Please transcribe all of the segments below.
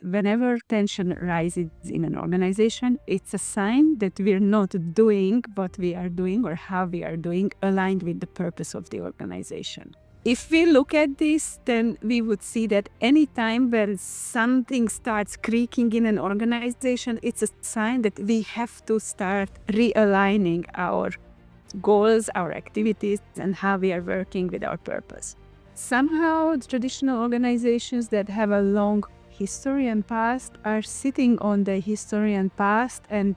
whenever tension rises in an organization, it's a sign that we're not doing what we are doing or how we are doing aligned with the purpose of the organization. If we look at this, then we would see that any time when something starts creaking in an organization, it's a sign that we have to start realigning our goals, our activities, and how we are working with our purpose. Somehow, the traditional organizations that have a long history and past are sitting on the history and past and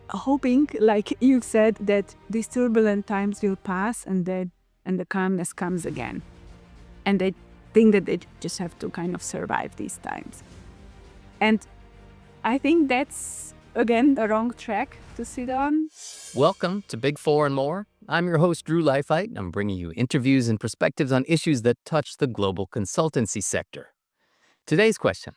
hoping, like you said, that these turbulent times will pass and the calmness comes again. And they think that they just have to kind of survive these times. And I think that's, again, the wrong track to sit on. Welcome to Big Four and More. I'm your host, Drew Leifheit, and I'm bringing you interviews and perspectives on issues that touch the global consultancy sector. Today's question: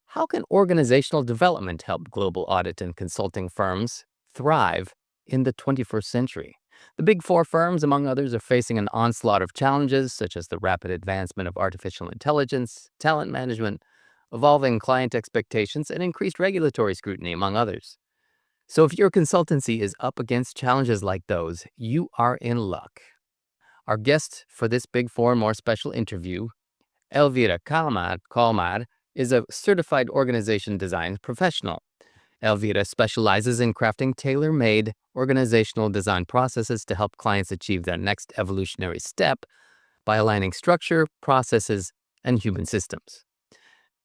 how can organizational development help global audit and consulting firms thrive in the 21st century? The Big Four firms, among others, are facing an onslaught of challenges such as the rapid advancement of artificial intelligence, talent management, evolving client expectations, and increased regulatory scrutiny, among others. So if your consultancy is up against challenges like those, you are in luck. Our guest for this Big Four and More special interview, Elvira Kalmár, is a certified organization design professional. Elvira specializes in crafting tailor-made organizational design processes to help clients achieve their next evolutionary step by aligning structure, processes, and human systems.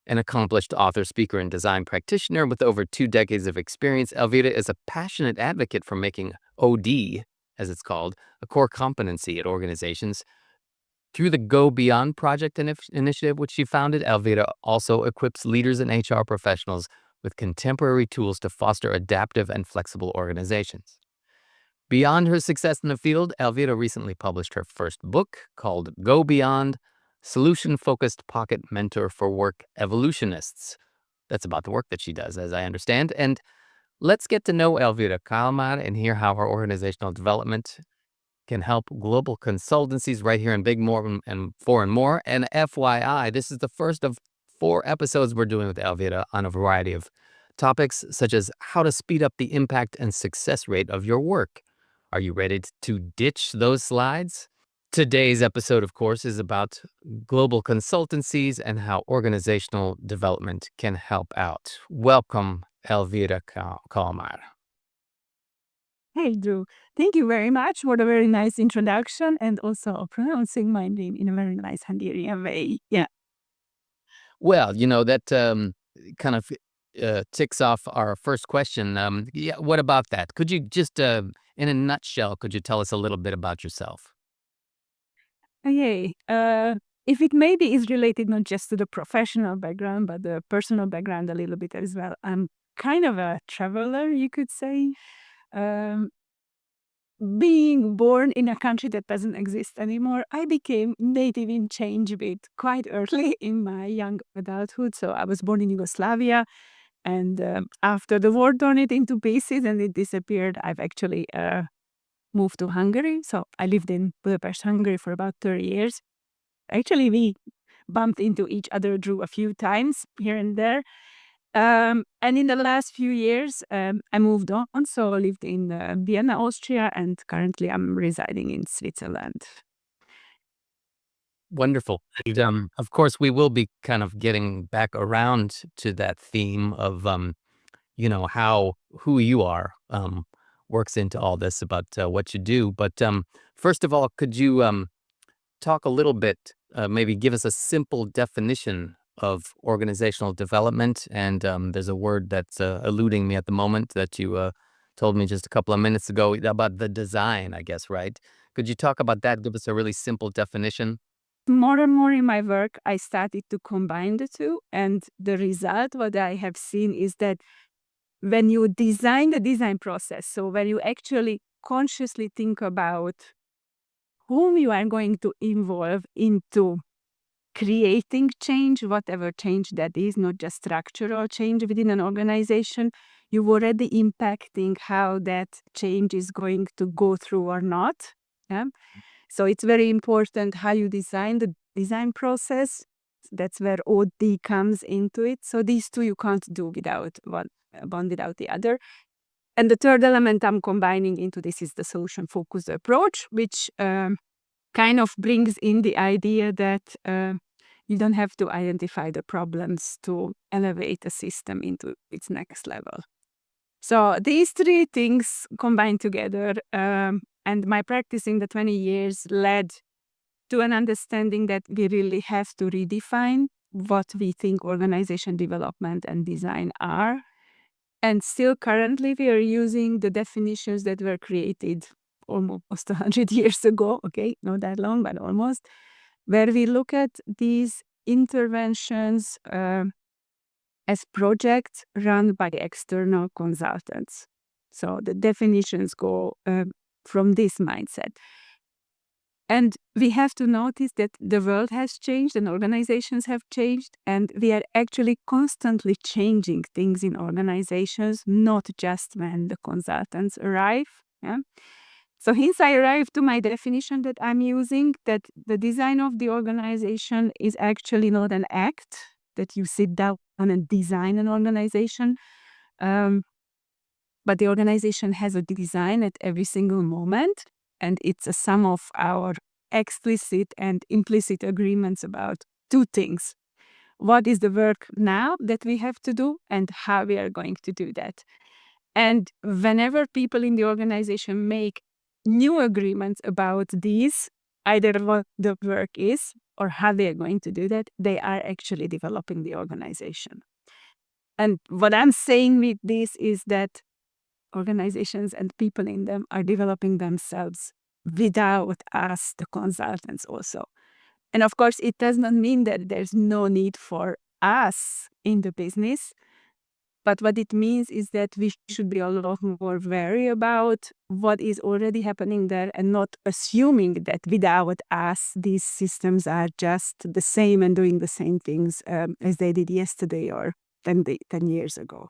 An accomplished author, speaker, and design practitioner with over 2 decades of experience, Elvira is a passionate advocate for making OD, as it's called, a core competency at organizations. Through the Go Beyond project initiative, which she founded, Elvira also equips leaders and HR professionals with contemporary tools to foster adaptive and flexible organizations. Beyond her success in the field, Elvira recently published her first book called Go Beyond: Solution-Focused Pocket Mentor for Work Evolutionists. That's about the work that she does, as I understand. And let's get to know Elvira Kalmár and hear how her organizational development can help global consultancies right here in Big Four and More. And FYI, this is the first of 4 episodes we're doing with Elvira on a variety of topics, such as how to speed up the impact and success rate of your work. Are you ready to ditch those slides? Today's episode, of course, is about global consultancies and how organizational development can help out. Welcome, Elvira Kalmár. Hey, Drew. Thank you very much for the very nice introduction and also pronouncing my name in a very nice Hungarian way. Yeah. Well, that kind of ticks off our first question. What about that? Could you just, in a nutshell, could you tell us a little bit about yourself? Okay. If it maybe is related not just to the professional background, but the personal background a little bit as well. I'm kind of a traveler, you could say. Being born in a country that doesn't exist anymore, I became native in change a bit quite early in my young adulthood. So I was born in Yugoslavia, and after the war torn it into pieces and it disappeared, I've actually moved to Hungary. So I lived in Budapest, Hungary for about 30 years. Actually, we bumped into each other, Drew, a few times here and there. And in the last few years, I moved on. So I lived in Vienna, Austria, and currently I'm residing in Switzerland. Wonderful. And of course, we will be kind of getting back around to that theme of, how who you are works into all this about what you do. But first of all, could you talk a little bit, maybe give us a simple definition of organizational development? And there's a word that's eluding me at the moment that you told me just a couple of minutes ago about the design, I guess, right? Could you talk about that? Give us a really simple definition. More and more in my work, I started to combine the two. And the result, what I have seen is that when you design the design process, so when you actually consciously think about whom you are going to involve into creating change, whatever change that is, not just structural change within an organization, you're already impacting how that change is going to go through or not. Yeah? So it's very important how you design the design process. That's where OD comes into it. So these two you can't do without one without the other. And the third element I'm combining into this is the solution-focused approach, which kind of brings in the idea that you don't have to identify the problems to elevate a system into its next level. So these three things combined together, and my practice in the 20 years led to an understanding that we really have to redefine what we think organization development and design are. And still currently we are using the definitions that were created almost 100 years ago, okay, not that long, but almost, where we look at these interventions as projects run by external consultants. So the definitions go from this mindset. And we have to notice that the world has changed and organizations have changed, and we are actually constantly changing things in organizations, not just when the consultants arrive. Yeah? So hence I arrived to my definition that I'm using, that the design of the organization is actually not an act, that you sit down and design an organization, but the organization has a design at every single moment, and it's a sum of our explicit and implicit agreements about two things. What is the work now that we have to do, and how we are going to do that? And whenever people in the organization make new agreements about these, either what the work is or how they are going to do that, they are actually developing the organization. And what I'm saying with this is that organizations and people in them are developing themselves without us, the consultants, also. And of course, it does not mean that there's no need for us in the business. But what it means is that we should be a lot more wary about what is already happening there and not assuming that without us, these systems are just the same and doing the same things as they did yesterday or 10 years ago.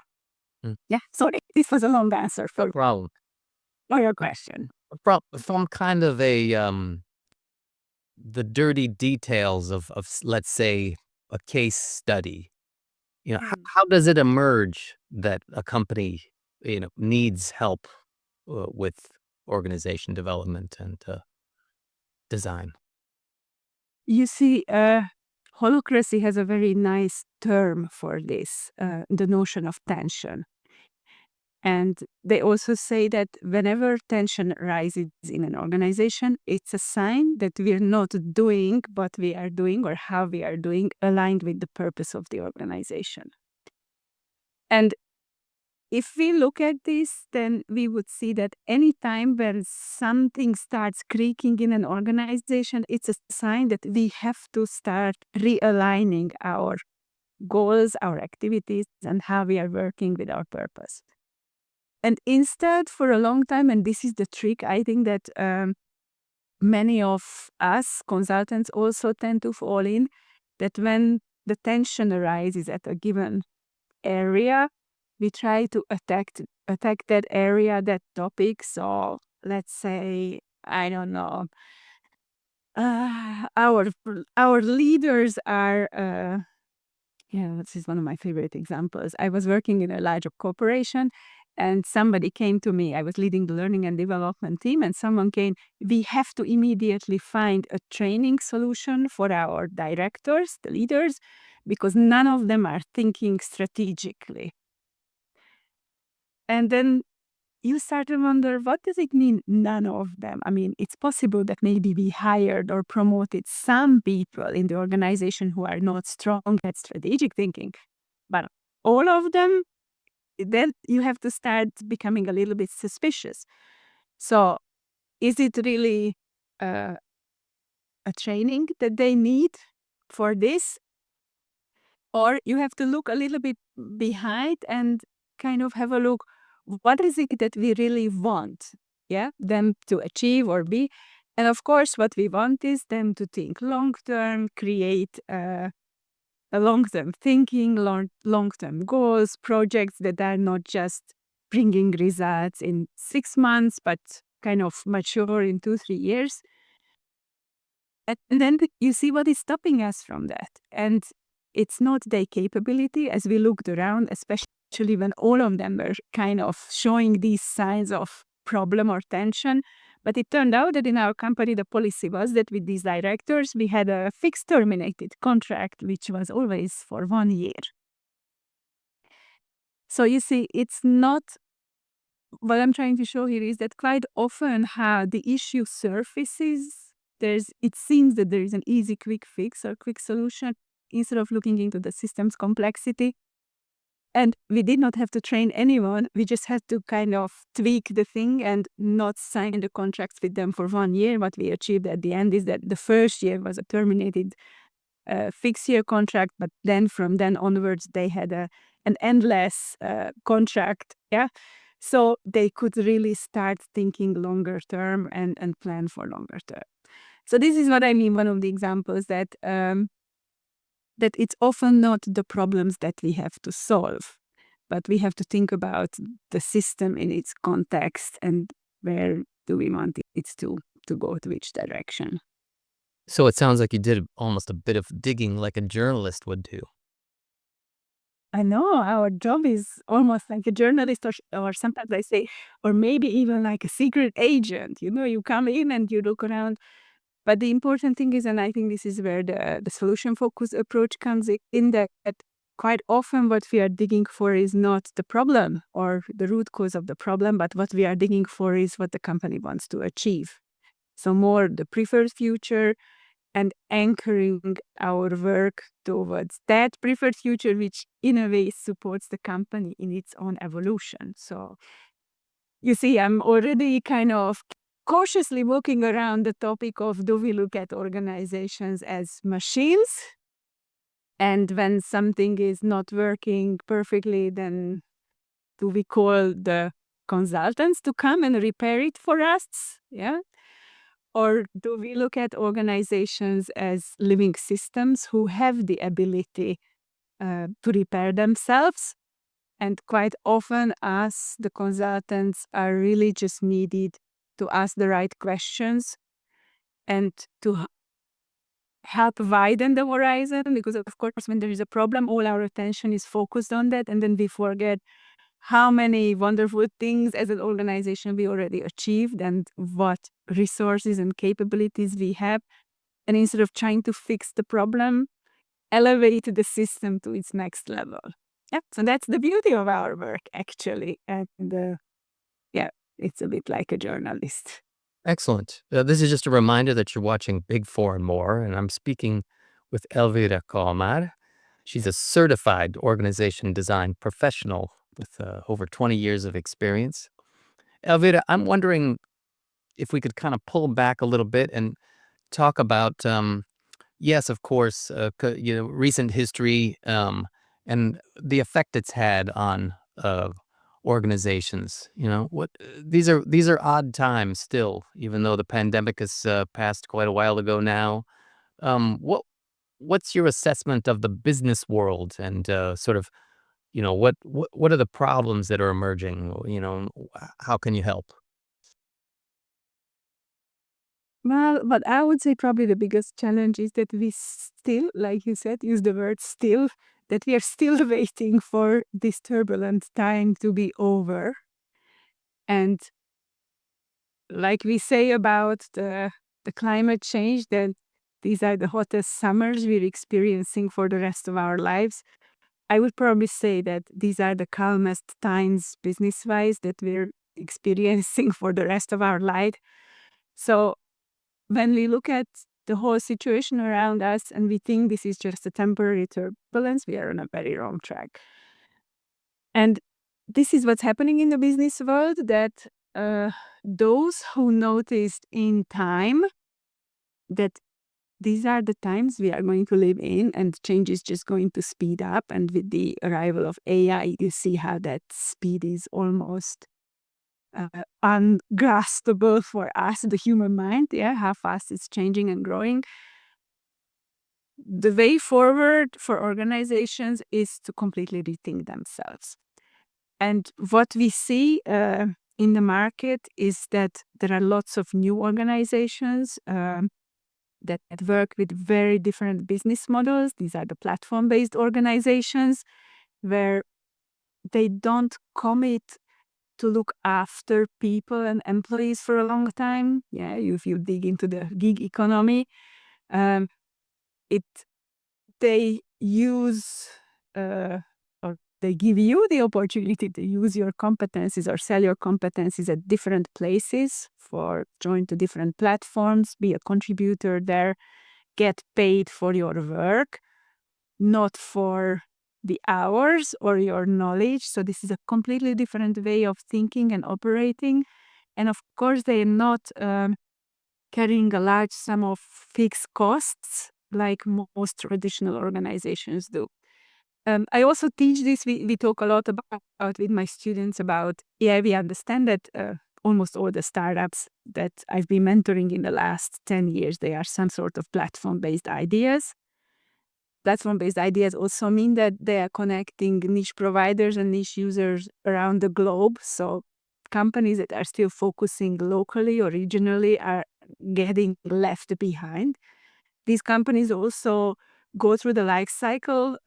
Yeah, sorry, this was a long answer for Problem. your question. From kind of the dirty details of let's say a case study, how does it emerge that a company, needs help with organization development and design? You see, holacracy has a very nice term for this, the notion of tension. And they also say that whenever tension arises in an organization, it's a sign that we're not doing what we are doing or how we are doing aligned with the purpose of the organization. And if we look at this, then we would see that any time when something starts creaking in an organization, it's a sign that we have to start realigning our goals, our activities, and how we are working with our purpose. And instead, for a long time, and this is the trick, I think that many of us consultants also tend to fall in, that when the tension arises at a given area, we try to attack that area, that topic. So let's say, I don't know, our leaders are. This is one of my favorite examples. I was working in a larger corporation and somebody came to me. I was leading the learning and development team, and someone came, we have to immediately find a training solution for our directors, the leaders, because none of them are thinking strategically. And then you start to wonder, what does it mean, none of them? I mean, it's possible that maybe we hired or promoted some people in the organization who are not strong at strategic thinking, but all of them, then you have to start becoming a little bit suspicious. So is it really a training that they need for this? Or you have to look a little bit behind and kind of have a look, what is it that we really want, them to achieve or be? And of course, what we want is them to think long-term, create a long-term thinking, long-term goals, projects that are not just bringing results in 6 months, but kind of mature in 2-3 years. And then you see what is stopping us from that. And it's not their capability. As we looked around, especially when all of them were kind of showing these signs of problem or tension. But it turned out that in our company, the policy was that with these directors, we had a fixed terminated contract, which was always for 1 year. So you see, it's not, what I'm trying to show here is that quite often how the issue surfaces, it seems that there is an easy quick fix or quick solution instead of looking into the system's complexity. And we did not have to train anyone. We just had to kind of tweak the thing and not sign the contracts with them for 1 year. What we achieved at the end is that the first year was a terminated fixed year contract, but then from then onwards, they had an endless contract. Yeah. So they could really start thinking longer term and plan for longer term. So this is what I mean, one of the examples that that it's often not the problems that we have to solve, but we have to think about the system in its context and where do we want it to go, to which direction. So it sounds like you did almost a bit of digging like a journalist would do. I know our job is almost like a journalist, or sometimes I say, or maybe even like a secret agent. You know, you come in and you look around. But the important thing is, and I think this is where the solution focused approach comes in, that quite often what we are digging for is not the problem or the root cause of the problem, but what we are digging for is what the company wants to achieve. So more the preferred future, and anchoring our work towards that preferred future, which in a way supports the company in its own evolution. So you see, I'm already kind of cautiously walking around the topic of, do we look at organizations as machines? And when something is not working perfectly, then do we call the consultants to come and repair it for us? Yeah. Or do we look at organizations as living systems who have the ability to repair themselves? And quite often, us, the consultants, are really just needed to ask the right questions and to help widen the horizon. Because, of course, when there is a problem, all our attention is focused on that. And then we forget how many wonderful things as an organization we already achieved and what resources and capabilities we have. And instead of trying to fix the problem, elevate the system to its next level. Yeah, so that's the beauty of our work, actually. And yeah, it's a bit like a journalist. Excellent. This is just a reminder that you're watching Big Four and More, and I'm speaking with Elvira Kalmár. She's a certified organization design professional with over 20 years of experience. Elvira, I'm wondering if we could kind of pull back a little bit and talk about, yes, of course, recent history and the effect it's had on organizations. These are odd times still, even though the pandemic has passed quite a while ago now. What's your assessment of the business world and sort of what are the problems that are emerging? How can you help? Well, but I would say probably the biggest challenge is that we still, like you said, use the word still, that we are still waiting for this turbulent time to be over. And like we say about the climate change, that these are the hottest summers we're experiencing for the rest of our lives. I would probably say that these are the calmest times business-wise that we're experiencing for the rest of our life. So when we look at the whole situation around us and we think this is just a temporary turbulence, we are on a very wrong track. And this is what's happening in the business world, that those who noticed in time that these are the times we are going to live in and change is just going to speed up. And with the arrival of AI, you see how that speed is almost ungraspable for us, the human mind, yeah, how fast it's changing and growing. The way forward for organizations is to completely rethink themselves. And what we see in the market is that there are lots of new organizations that work with very different business models. These are the platform-based organizations where they don't commit to look after people and employees for a long time. Yeah, if you dig into the gig economy, um, they use or they give you the opportunity to use your competencies or sell your competencies at different places, for join to different platforms, be a contributor there, get paid for your work, not for the hours or your knowledge. So this is a completely different way of thinking and operating. And of course, they are not carrying a large sum of fixed costs like most traditional organizations do. I also teach this. We talk a lot about with my students about, we understand that almost all the startups that I've been mentoring in the last 10 years, they are some sort of platform-based ideas. Platform-based ideas also mean that they are connecting niche providers and niche users around the globe. So companies that are still focusing locally or regionally are getting left behind. These companies also go through the life cycle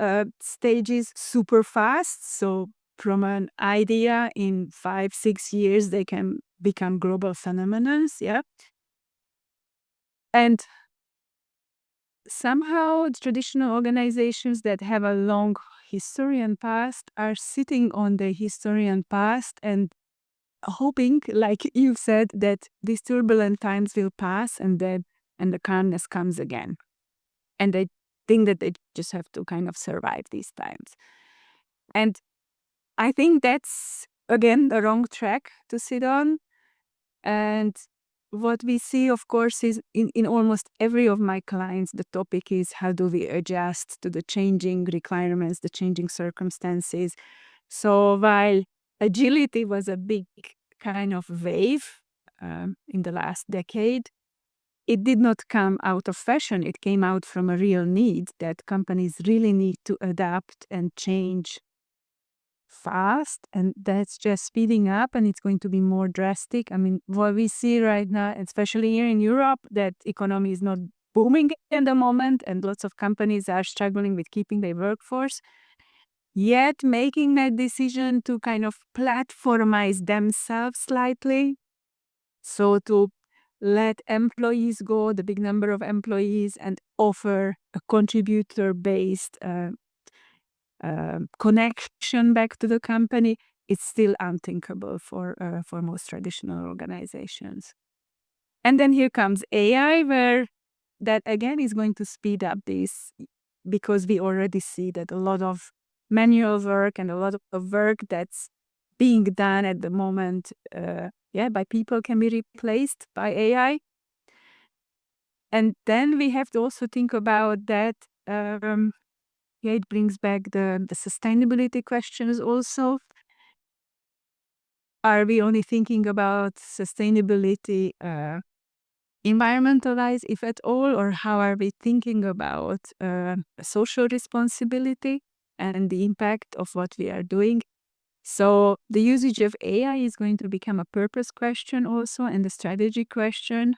stages super fast. So from an idea, in 5-6 years, they can become global phenomenons. Yeah. And somehow traditional organizations that have a long history and past are sitting on the history and past and hoping, like you said, that these turbulent times will pass and the calmness comes again. And they think that they just have to kind of survive these times. And I think that's, again, the wrong track to sit on. And what we see, of course, is in almost every of my clients, the topic is how do we adjust to the changing requirements, the changing circumstances. So while agility was a big kind of wave in the last decade, it did not come out of fashion. It came out from a real need that companies really need to adapt and change fast, and that's just speeding up, and it's going to be more drastic. I mean, what we see right now, especially here in Europe, that economy is not booming at the moment, and lots of companies are struggling with keeping their workforce. Yet making that decision to kind of platformize themselves slightly, so to let employees go, the big number of employees, and offer a contributor-based connection back to the company, it's still unthinkable for most traditional organizations. And then here comes AI, where that again is going to speed up this, because we already see that a lot of manual work and a lot of work that's being done at the moment by people can be replaced by AI. And then we have to also think about that. It brings back the sustainability questions also. Are we only thinking about sustainability environmental-wise, if at all, or how are we thinking about social responsibility and the impact of what we are doing? So the usage of AI is going to become a purpose question also, and a strategy question,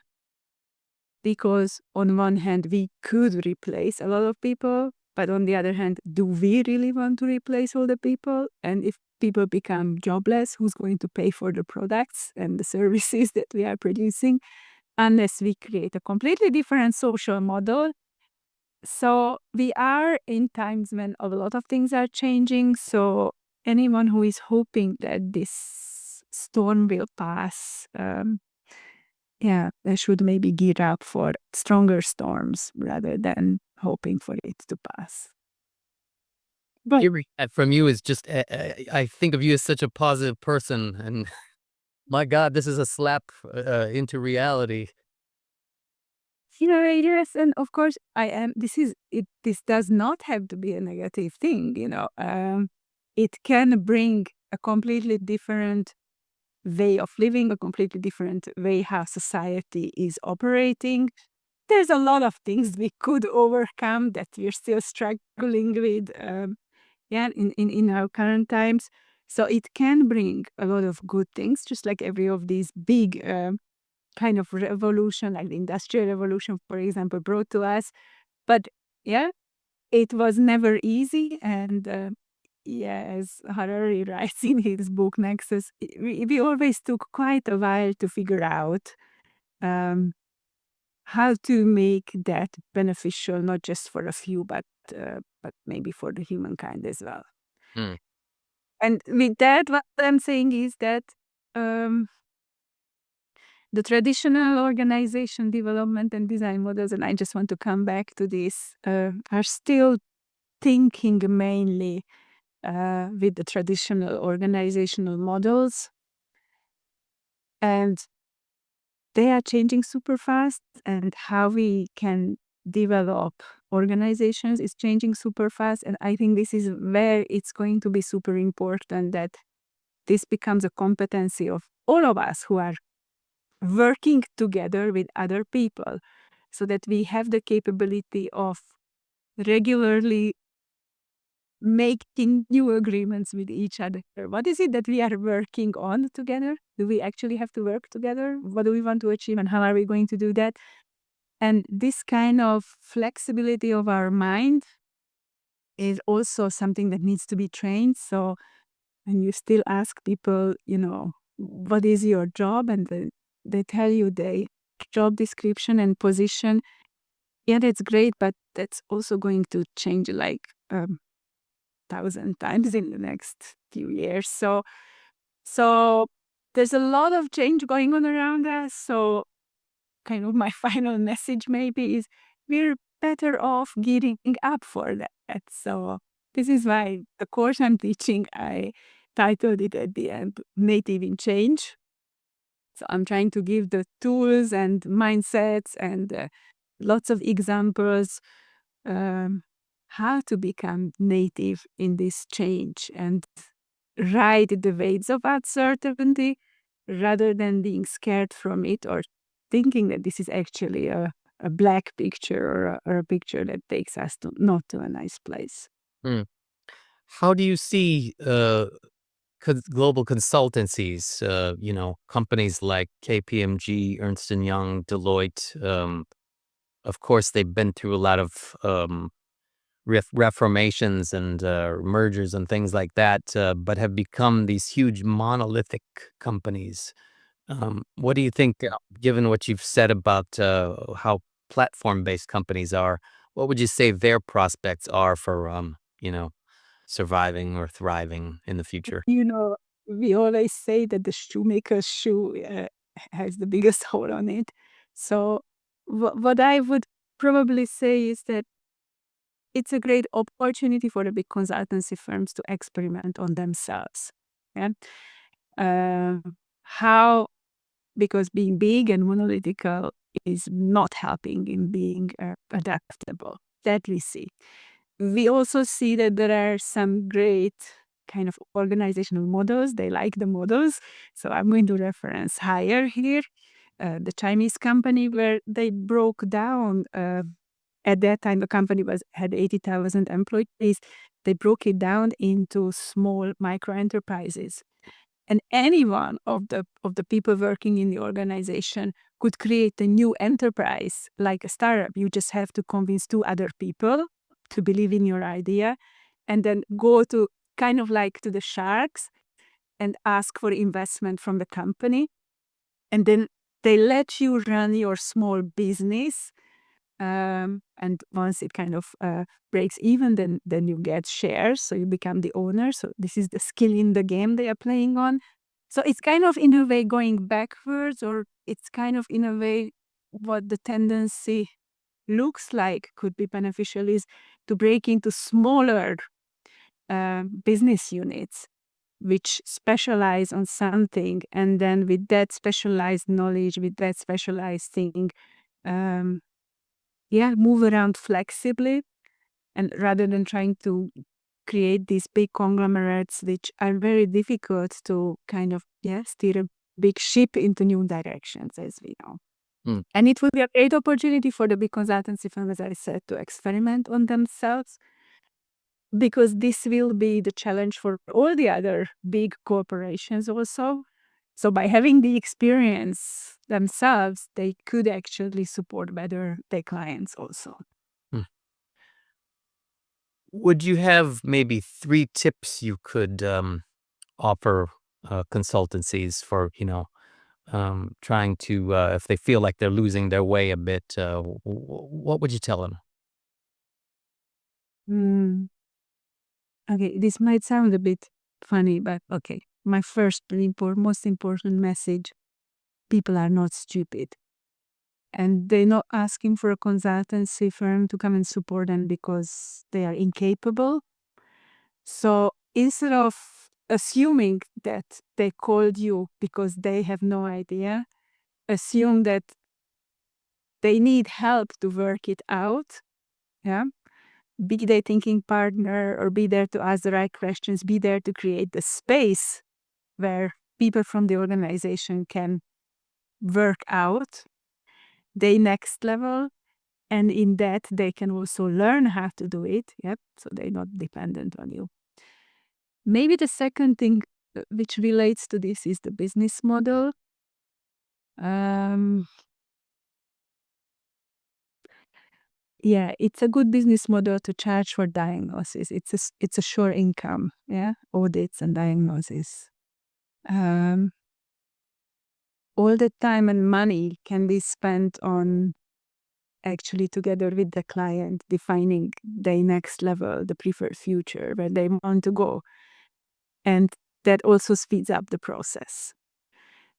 because on one hand, we could replace a lot of people, but on the other hand, do we really want to replace all the people? And if people become jobless, who's going to pay for the products and the services that we are producing, unless we create a completely different social model? So we are in times when a lot of things are changing. So anyone who is hoping that this storm will pass, they should maybe gear up for stronger storms rather than hoping for it to pass. But Hearing that from you is just, I think of you as such a positive person, and my God, this is a slap into reality. yes, and of course I am. This does not have to be a negative thing. It can bring a completely different way of living, a completely different way how society is operating. There's a lot of things we could overcome that we're still struggling with in our current times. So it can bring a lot of good things, just like every of these big kind of revolution, like the Industrial Revolution, for example, brought to us. But yeah, it was never easy. And as Harari writes in his book Nexus, we always took quite a while to figure out um, how to make that beneficial, not just for a few, but maybe for the humankind as well. Hmm. And with that, what I'm saying is that um, the traditional organization development and design models, and I just want to come back to this, are still thinking mainly with the traditional organizational models. And they are changing super fast, and how we can develop organizations is changing super fast. And I think this is where it's going to be super important that this becomes a competency of all of us who are working together with other people, so that we have the capability of regularly making new agreements with each other. What is it that we are working on together? Do we actually have to work together? What do we want to achieve, and how are we going to do that? And this kind of flexibility of our mind is also something that needs to be trained. So when you still ask people, what is your job? And they tell you the job description and position. Yeah, that's great, but that's also going to change like 1,000 times in the next few years. So there's a lot of change going on around us. So kind of my final message maybe is we're better off gearing up for that. So this is why the course I'm teaching, I titled it at the end, Native in Change. So I'm trying to give the tools and mindsets and lots of examples um, how to become native in this change and ride the waves of uncertainty rather than being scared from it or thinking that this is actually a black picture or a picture that takes us to not to a nice place. Hmm. How do you see global consultancies, companies like KPMG, Ernst& and Young, Deloitte, of course, they've been through a lot of reformations and mergers and things like that, but have become these huge monolithic companies. What do you think, given what you've said about how platform-based companies are, what would you say their prospects are for, surviving or thriving in the future? We always say that the shoemaker's shoe has the biggest hole on it. So what I would probably say is that it's a great opportunity for the big consultancy firms to experiment on themselves. Yeah. How, because being big and monolithical is not helping in being adaptable. That we see. We also see that there are some great kind of organizational models. They like the models. So I'm going to reference Hire here, the Chinese company where they broke down. At that time, the company had 80,000 employees. They broke it down into small micro enterprises. And any one of the people working in the organization could create a new enterprise like a startup. You just have to convince two other people to believe in your idea and then go to kind of like to the sharks and ask for investment from the company. And then they let you run your small business. And once it kind of breaks even, then you get shares. So you become the owner. So this is the skill in the game they are playing on. So it's kind of in a way going backwards, or it's kind of in a way what the tendency looks like could be beneficial is to break into smaller business units which specialize on something, and then with that specialized knowledge, with that specialized thing, um, move around flexibly, and rather than trying to create these big conglomerates which are very difficult to kind of steer a big ship into new directions, as we know. Hmm. And it will be a great opportunity for the big consultancy firms, as I said, to experiment on themselves, because this will be the challenge for all the other big corporations also. So by having the experience themselves, they could actually support better their clients also. Hmm. Would you have maybe 3 tips you could offer consultancies for, trying to, if they feel like they're losing their way a bit, what would you tell them? Mm. Okay, this might sound a bit funny, but okay. My first most important message: people are not stupid. And they're not asking for a consultancy firm to come and support them because they are incapable. So instead of assuming that they called you because they have no idea, assume that they need help to work it out. Yeah. Be their thinking partner, or be there to ask the right questions, be there to create the space where people from the organization can work out their next level. And in that, they can also learn how to do it. Yep. So they're not dependent on you. Maybe the second thing which relates to this is the business model. Um, yeah, it's a good business model to charge for diagnosis. It's a sure income. Yeah, audits and diagnosis. Um, all the time and money can be spent on actually together with the client defining their next level, the preferred future where they want to go, and that also speeds up the process.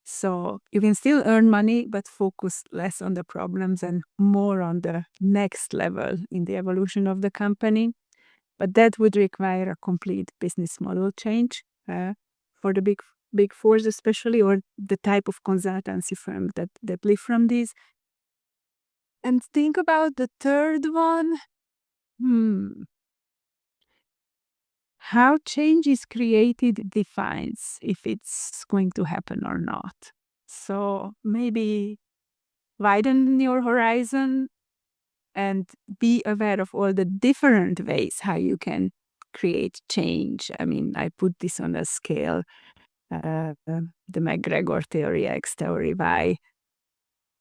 So you can still earn money, but focus less on the problems and more on the next level in the evolution of the company. But that would require a complete business model change for the big fours, especially, or the type of consultancy firm that live from these. And think about the third one. How change is created defines if it's going to happen or not. So maybe widen your horizon and be aware of all the different ways how you can create change. I mean, I put this on a scale, the McGregor theory, X theory, Y,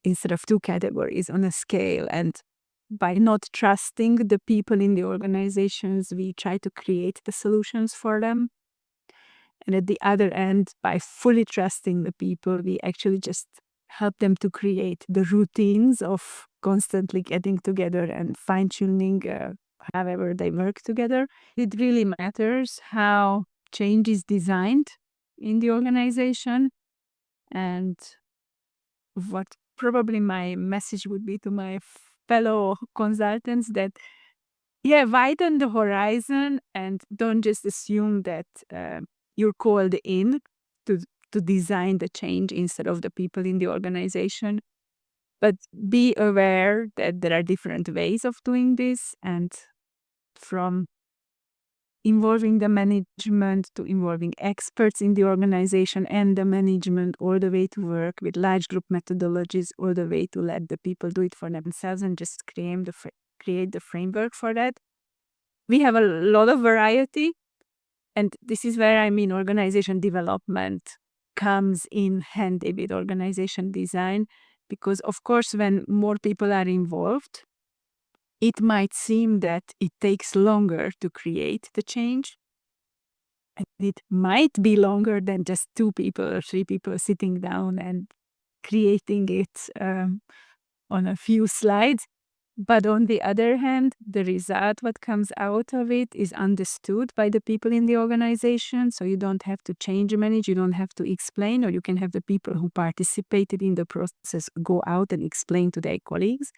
instead of two categories on a scale. And by not trusting the people in the organizations, we try to create the solutions for them. And at the other end, by fully trusting the people, we actually just help them to create the routines of constantly getting together and fine tuning however they work together. It really matters how change is designed in the organization. And what probably my message would be to my fellow consultants, that yeah, widen the horizon and don't just assume that you're called in to to design the change instead of the people in the organization. But be aware that there are different ways of doing this, and from involving the management to involving experts in the organization and the management, all the way to work with large group methodologies, all the way to let the people do it for themselves and just create the framework for that. We have a lot of variety, and this is where I mean organization development comes in handy with organization design, because of course when more people are involved, it might seem that it takes longer to create the change. And it might be longer than just 2 people or 3 people sitting down and creating it on a few slides. But on the other hand, the result, what comes out of it, is understood by the people in the organization. So you don't have to change manage, you don't have to explain, or you can have the people who participated in the process go out and explain to their colleagues.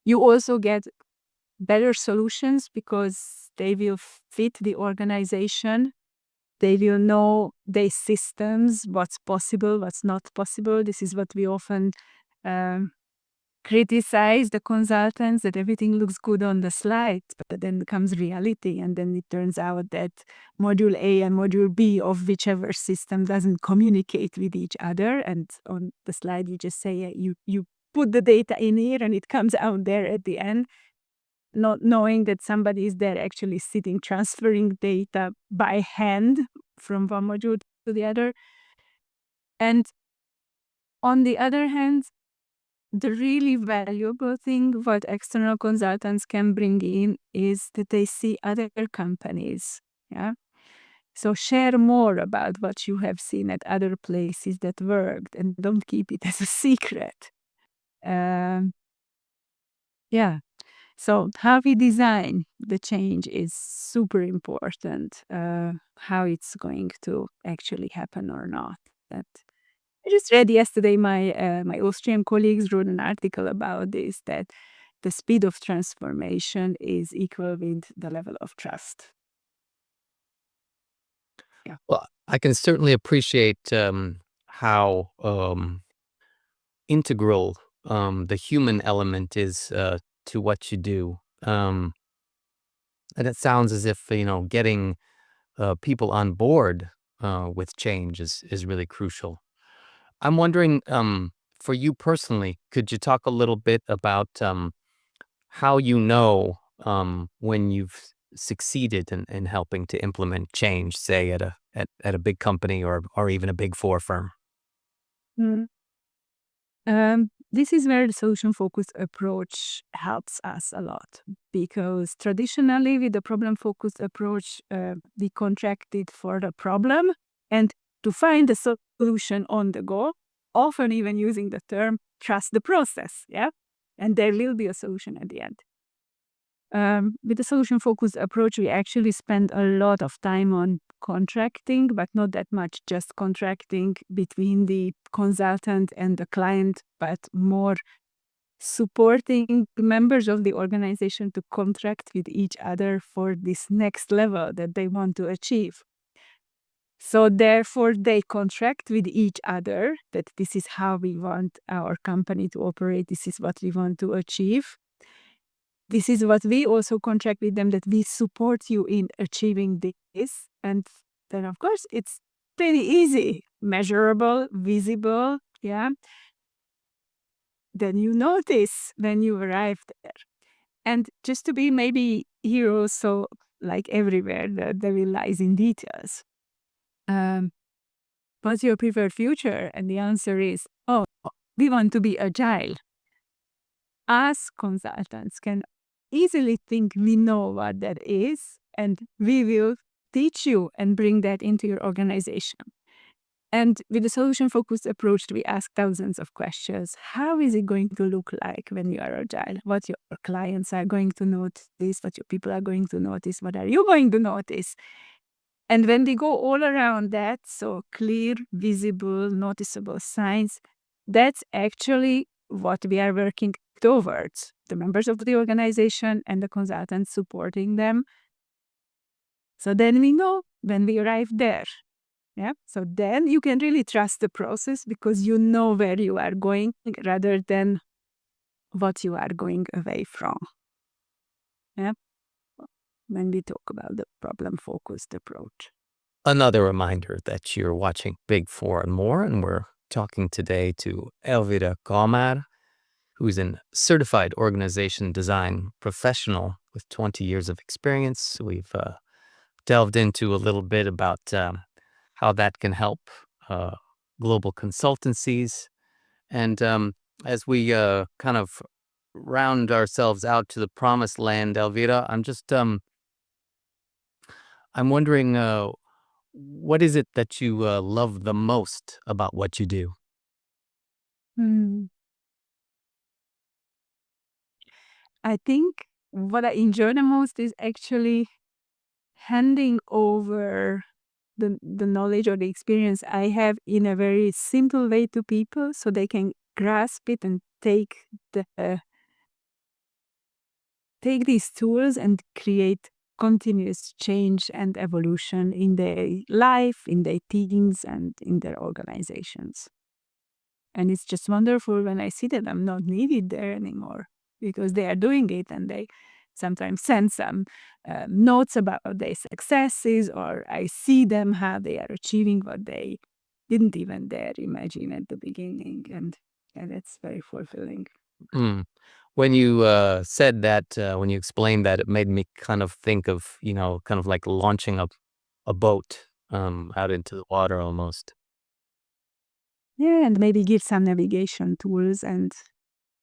You also get better solutions because they will fit the organization. They will know their systems, what's possible, what's not possible. This is what we often criticize the consultants, that everything looks good on the slides, but then comes reality, and then it turns out that module A and module B of whichever system doesn't communicate with each other. And on the slide, you just say, you put the data in here and it comes out there at the end, not knowing that somebody is there actually sitting, transferring data by hand from one module to the other. And on the other hand, the really valuable thing what external consultants can bring in is that they see other companies. Yeah. So share more about what you have seen at other places that worked and don't keep it as a secret. Um, yeah. So how we design the change is super important. How it's going to actually happen or not. That I just read yesterday. My Austrian colleagues wrote an article about this. That the speed of transformation is equal with the level of trust. Yeah. Well, I can certainly appreciate how integral the human element is to what you do. And it sounds as if, getting people on board with change is really crucial. I'm wondering, for you personally, could you talk a little bit about how you know when you've succeeded in helping to implement change, say at a big company or even a big four firm? Mm. This is where the solution focused approach helps us a lot because traditionally, with the problem focused approach, we contracted for the problem and to find a solution on the go, often even using the term trust the process. Yeah. And there will be a solution at the end. With the solution focused approach, we actually spend a lot of time on contracting, but not that much just contracting between the consultant and the client, but more supporting members of the organization to contract with each other for this next level that they want to achieve. So, therefore, they contract with each other that this is how we want our company to operate, this is what we want to achieve. This is what we also contract with them, that we support you in achieving this. And then, of course, it's pretty easy, measurable, visible. Yeah. Then you notice when you arrive there. And just to be maybe here also, like everywhere, the devil lies in details. What's your preferred future? And the answer is, oh, we want to be agile. Us consultants can easily think we know what that is, and we will teach you and bring that into your organization. And with the solution focused approach, we ask thousands of questions. How is it going to look like when you are agile? What your clients are going to notice, what your people are going to notice, what are you going to notice? And when we go all around that, so clear, visible, noticeable signs, that's actually what we are working towards. The members of the organization and the consultants supporting them. So then we know when we arrive there. Yeah. So then you can really trust the process because you know where you are going rather than what you are going away from. Yeah. When we talk about the problem focused approach. Another reminder that you're watching Big Four and More, and we're talking today to Elvira Kalmár, who's a certified organization design professional with 20 years of experience. We've delved into a little bit about how that can help global consultancies. And as we kind of round ourselves out to the promised land, Elvira, I'm wondering, what is it that you love the most about what you do? Hmm. I think what I enjoy the most is actually handing over the knowledge or the experience I have in a very simple way to people so they can grasp it and take these tools and create continuous change and evolution in their life, in their teams, and in their organizations. And it's just wonderful when I see that I'm not needed there anymore because they are doing it and they sometimes send some notes about their successes, or I see them how they are achieving what they didn't even dare imagine at the beginning. And that's very fulfilling. Mm. When you said that, when you explained that, it made me kind of think of, kind of like launching a boat out into the water almost. Yeah, and maybe give some navigation tools and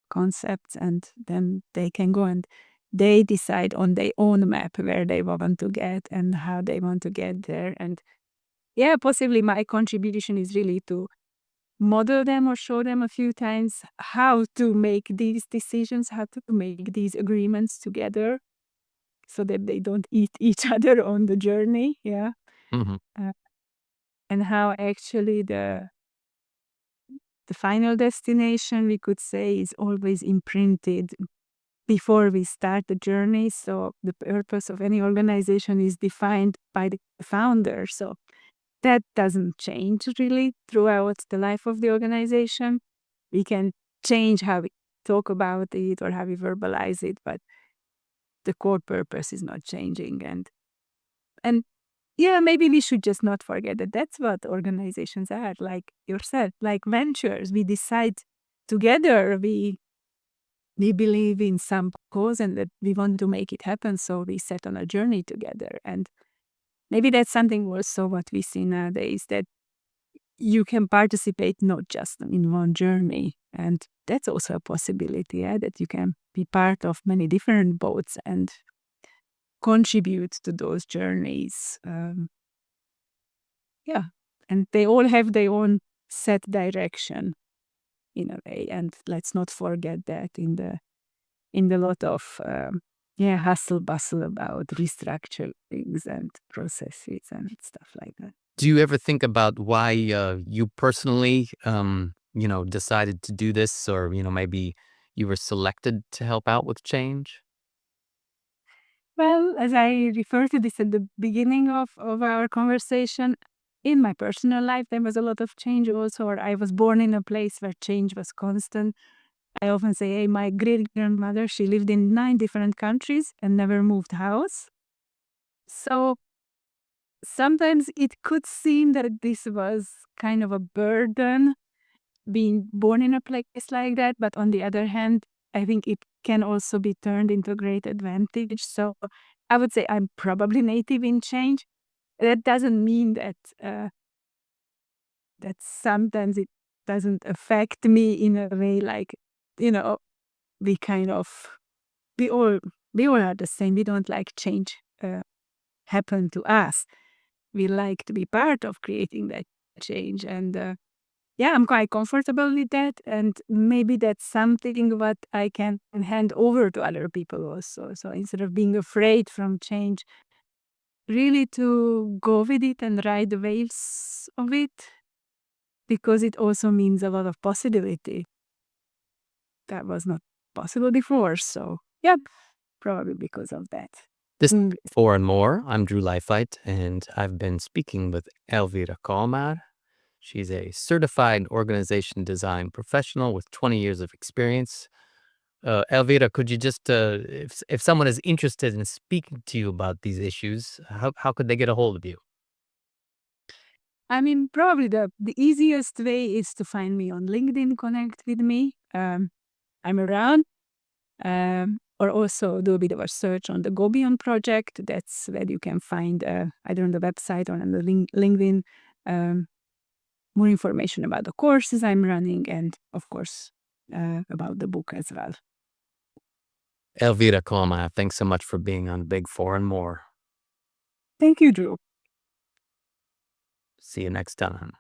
concepts, and then they can go and they decide on their own map where they want to get and how they want to get there. And yeah, possibly my contribution is really to model them or show them a few times how to make these decisions, how to make these agreements together so that they don't eat each other on the journey. Yeah. Mhm. Uh, and how actually the final destination, we could say, is always imprinted before we start the journey. So the purpose of any organization is defined by the founder. So that doesn't change really throughout the life of the organization. We can change how we talk about it or how we verbalize it, but the core purpose is not changing. And yeah, maybe we should just not forget that that's what organizations are, like yourself, like ventures. We decide together, we believe in some cause and that we want to make it happen, so we set on a journey together. And maybe that's something also what we see nowadays, that you can participate not just in one journey. And that's also a possibility, yeah, that you can be part of many different boats and contribute to those journeys. Yeah. And they all have their own set direction in a way. And let's not forget that in the lot of hustle bustle about restructurings and processes and stuff like that. Do you ever think about why you personally, decided to do this, or maybe you were selected to help out with change? Well, as I referred to this at the beginning of our conversation, in my personal life, there was a lot of change also, or I was born in a place where change was constant. I often say, hey, my great grandmother, she lived in 9 different countries and never moved house. So sometimes it could seem that this was kind of a burden being born in a place like that. But on the other hand, I think it can also be turned into a great advantage. So I would say I'm probably native in change. That doesn't mean that sometimes it doesn't affect me in a way like, you know, we kind of, we all, we all are the same. We don't like change happen to us. We like to be part of creating that change. And yeah, I'm quite comfortable with that. And maybe that's something what I can hand over to other people also. So instead of being afraid from change, really to go with it and ride the waves of it, because it also means a lot of possibility that was not possible before. So, yep, probably because of that. This Mm. For and more. I'm Drew Leifheit, and I've been speaking with Elvira Kalmár. She's a certified organization design professional with 20 years of experience. Elvira, could you just, if someone is interested in speaking to you about these issues, how could they get a hold of you? I mean, probably the easiest way is to find me on LinkedIn, connect with me. I'm around. Or also do a bit of a search on the Gobion project. That's where you can find either on the website or on the LinkedIn um, more information about the courses I'm running and, of course, about the book as well. Elvira Kalmár, thanks so much for being on Big Four and More. Thank you, Drew. See you next time.